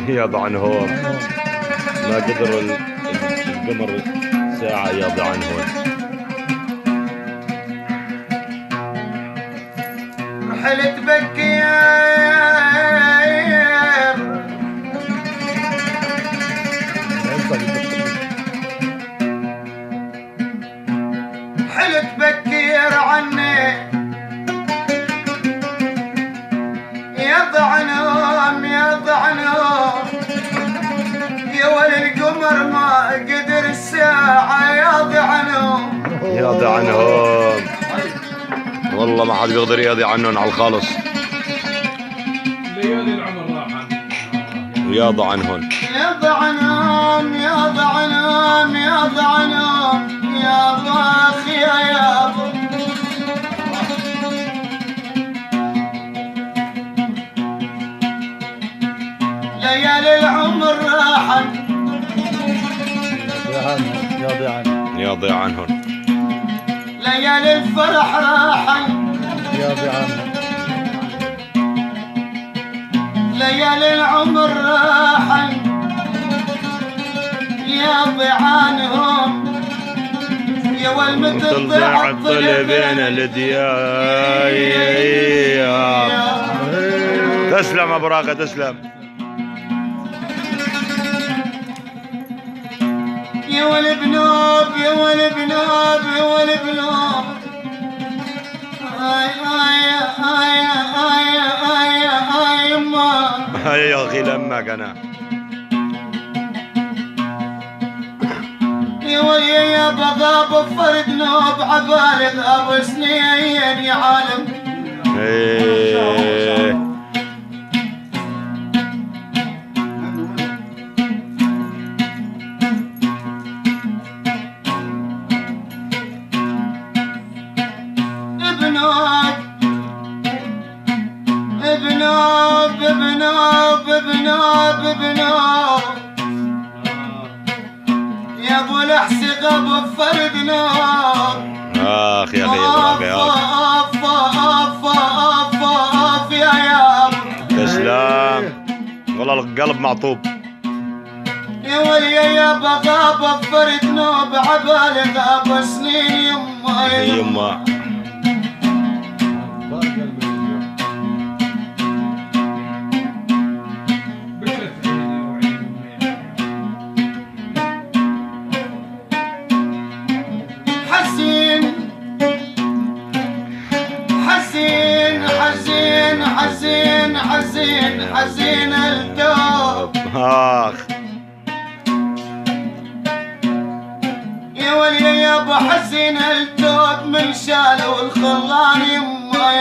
ياض عنهم ما قدر القمر ساعة ياض عنهم. رحلت بكير حلت بكير عني يضعنهم يا ولي القمر ما قدر الساعة ياضي عنهم والله ما حد بيقدر يقضي عنهم على الخالص. ليالي العمر راحت وياض عنهم يا باخي يا ليالي العمر راحت ياضي عنهم ليالي الفرح راحت ليالي العمر راحت ياضي عنهم يا والمت تضيع الطل بين الديايا. تسلم ابو راقه تسلم. يا والبنوب يما يا اخي لمك انا يا ويا يا بغاب فرد نوب عبالغ ابو سنين يا عالم. ابنوب يا ابو الحسي غاب فرد نوب. اخ يا اخي يا تسلم والله القلب معطوب. يا وليا يا بغاب فرد نوب عبالغ ابو سنين يما حزين الدوب اخ يا وليا يا ابو حزين الدوب من شاله والخلان يما